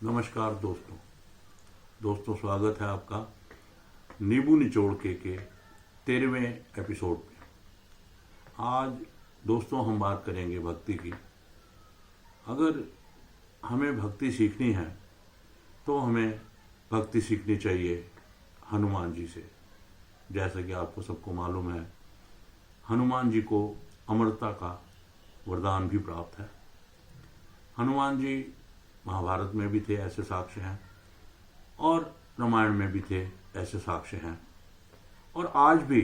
नमस्कार दोस्तों स्वागत है आपका नींबू निचोड़ के 13वें एपिसोड में। आज दोस्तों हम बात करेंगे भक्ति की। अगर हमें भक्ति सीखनी है तो हमें भक्ति सीखनी चाहिए हनुमान जी से। जैसा कि आपको सबको मालूम है, हनुमान जी को अमरता का वरदान भी प्राप्त है। हनुमान जी महाभारत में भी थे, ऐसे साक्ष्य हैं, और रामायण में भी थे, ऐसे साक्ष्य हैं, और आज भी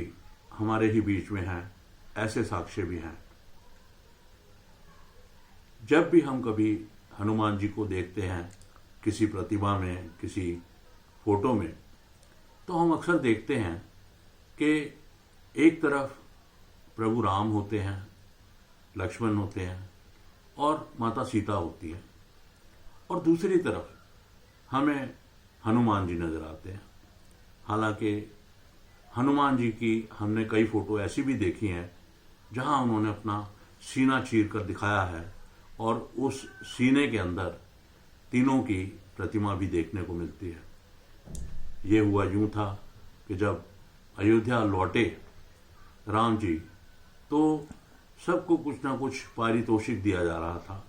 हमारे ही बीच में हैं, ऐसे साक्ष्य भी हैं। जब भी हम कभी हनुमान जी को देखते हैं किसी प्रतिमा में, किसी फोटो में, तो हम अक्सर देखते हैं कि एक तरफ प्रभु राम होते हैं, लक्ष्मण होते हैं और माता सीता होती है, और दूसरी तरफ हमें हनुमान जी नजर आते हैं। हालांकि हनुमान जी की हमने कई फोटो ऐसी भी देखी हैं जहां उन्होंने अपना सीना चीर कर दिखाया है, और उस सीने के अंदर तीनों की प्रतिमा भी देखने को मिलती है। ये हुआ यूं था कि जब अयोध्या लौटे राम जी, तो सबको कुछ ना कुछ पारितोषिक दिया जा रहा था।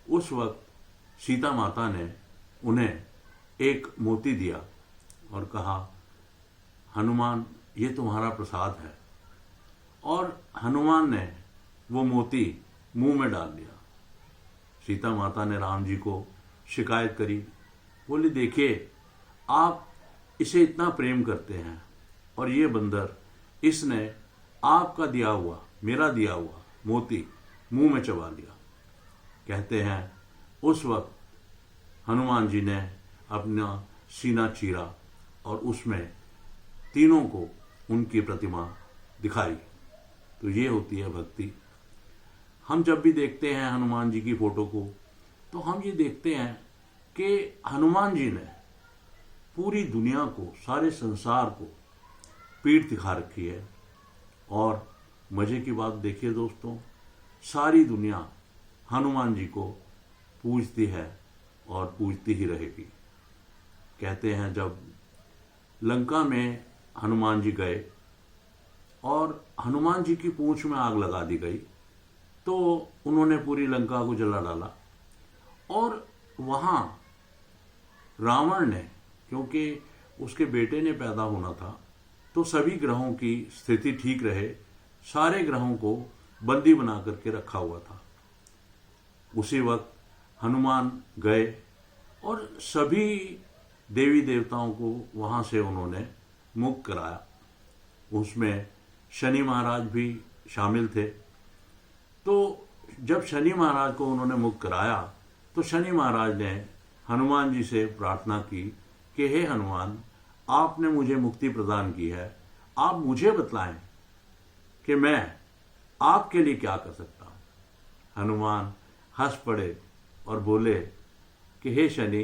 उस वक्त सीता माता ने उन्हें एक मोती दिया और कहा, हनुमान ये तुम्हारा प्रसाद है। और हनुमान ने वो मोती मुंह में डाल लिया। सीता माता ने राम जी को शिकायत करी, बोली देखिए आप इसे इतना प्रेम करते हैं और ये बंदर इसने आपका दिया हुआ, मेरा दिया हुआ मोती मुंह में चबा लिया। कहते हैं उस वक्त हनुमान जी ने अपना सीना चीरा और उसमें तीनों को उनकी प्रतिमा दिखाई। तो ये होती है भक्ति। हम जब भी देखते हैं हनुमान जी की फोटो को, तो हम ये देखते हैं कि हनुमान जी ने पूरी दुनिया को, सारे संसार को पीठ दिखा रखी है। और मजे की बात देखिए दोस्तों, सारी दुनिया हनुमान जी को पूजती है और पूजती ही रहेगी। कहते हैं जब लंका में हनुमान जी गए और हनुमान जी की पूंछ में आग लगा दी गई, तो उन्होंने पूरी लंका को जला डाला। और वहां रावण ने, क्योंकि उसके बेटे ने पैदा होना था, तो सभी ग्रहों की स्थिति ठीक रहे, सारे ग्रहों को बंदी बना करके रखा हुआ था। उसी वक्त हनुमान गए और सभी देवी देवताओं को वहां से उन्होंने मुक्त कराया। उसमें शनि महाराज भी शामिल थे। तो जब शनि महाराज को उन्होंने मुक्त कराया, तो शनि महाराज ने हनुमान जी से प्रार्थना की कि हे हनुमान, आपने मुझे मुक्ति प्रदान की है, आप मुझे बतलाएं कि मैं आपके लिए क्या कर सकता हूं। हनुमान हंस पड़े और बोले कि हे शनि,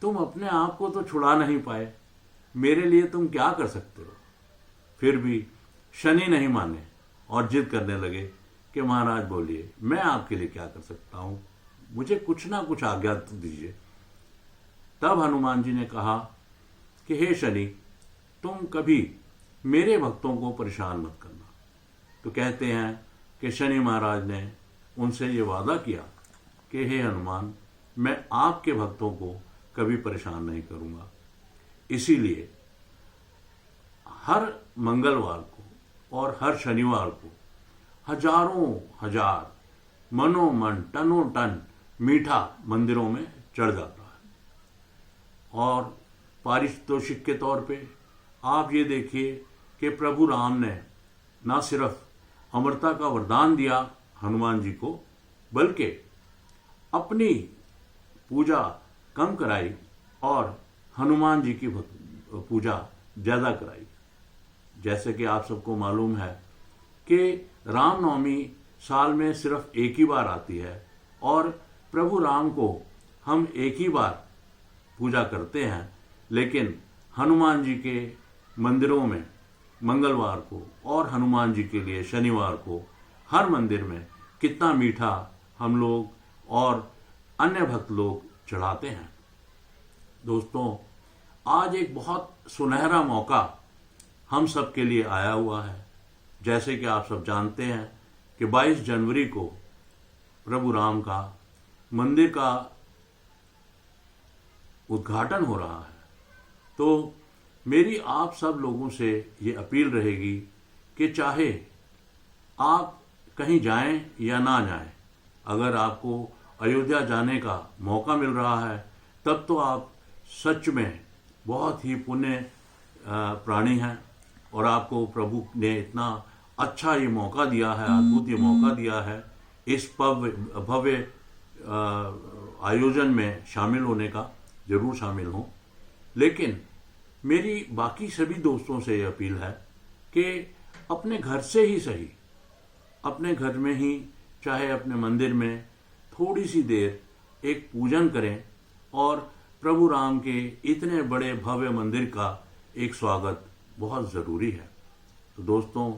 तुम अपने आप को तो छुड़ा नहीं पाए, मेरे लिए तुम क्या कर सकते हो। फिर भी शनि नहीं माने और जिद करने लगे कि महाराज बोलिए, मैं आपके लिए क्या कर सकता हूं, मुझे कुछ ना कुछ आज्ञा दीजिए। तब हनुमान जी ने कहा कि हे शनि, तुम कभी मेरे भक्तों को परेशान मत करना। तो कहते हैं कि शनि महाराज ने उनसे ये वादा किया कि हे हनुमान, मैं आपके भक्तों को कभी परेशान नहीं करूंगा। इसीलिए हर मंगलवार को और हर शनिवार को हजारों हजार मनोमन टनों टन मीठा मंदिरों में चढ़ जाता है। और पारितोषिक के तौर पे आप ये देखिए कि प्रभु राम ने न सिर्फ अमरता का वरदान दिया हनुमान जी को, बल्कि अपनी पूजा कम कराई और हनुमान जी की पूजा ज्यादा कराई। जैसे कि आप सबको मालूम है कि रामनवमी साल में सिर्फ एक ही बार आती है, और प्रभु राम को हम एक ही बार पूजा करते हैं, लेकिन हनुमान जी के मंदिरों में मंगलवार को और हनुमान जी के लिए शनिवार को हर मंदिर में कितना मीठा हम लोग और अन्य भक्त लोग चढ़ाते हैं। दोस्तों, आज एक बहुत सुनहरा मौका हम सब के लिए आया हुआ है। जैसे कि आप सब जानते हैं कि 22 जनवरी को प्रभु राम का मंदिर का उद्घाटन हो रहा है। तो मेरी आप सब लोगों से ये अपील रहेगी कि चाहे आप कहीं जाएं या ना जाएं, अगर आपको अयोध्या जाने का मौका मिल रहा है तब तो आप सच में बहुत ही पुण्य प्राणी हैं और आपको प्रभु ने इतना अच्छा ये मौका दिया है, अद्भुत ये मौका दिया है इस भव्य आयोजन में शामिल होने का। जरूर शामिल हों। लेकिन मेरी बाकी सभी दोस्तों से ये अपील है कि अपने घर से ही सही, अपने घर में ही चाहे अपने मंदिर में थोड़ी सी देर एक पूजन करें और प्रभु राम के इतने बड़े भव्य मंदिर का एक स्वागत बहुत ज़रूरी है। तो दोस्तों,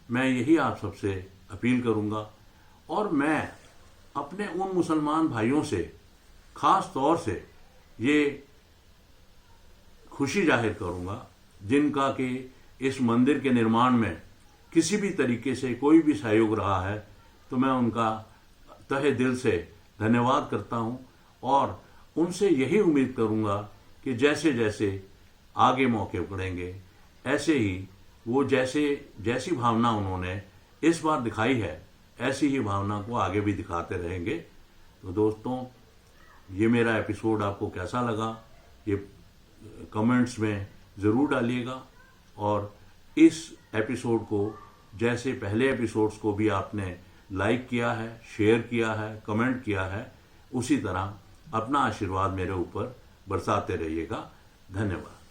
मैं यही आप सबसे अपील करूंगा और मैं अपने उन मुसलमान भाइयों से खास तौर से ये खुशी जाहिर करूंगा जिनका कि इस मंदिर के निर्माण में किसी भी तरीके से कोई भी सहयोग रहा है, तो मैं उनका तहे दिल से धन्यवाद करता हूं और उनसे यही उम्मीद करूंगा कि जैसे जैसे आगे मौके पड़ेंगे ऐसे ही वो जैसी भावना उन्होंने इस बार दिखाई है ऐसी ही भावना को आगे भी दिखाते रहेंगे। तो दोस्तों, ये मेरा एपिसोड आपको कैसा लगा ये कमेंट्स में ज़रूर डालिएगा और इस एपिसोड को जैसे पहले एपिसोड्स को भी आपने लाइक किया है, शेयर किया है, कमेंट किया है, उसी तरह अपना आशीर्वाद मेरे ऊपर बरसाते रहिएगा। धन्यवाद।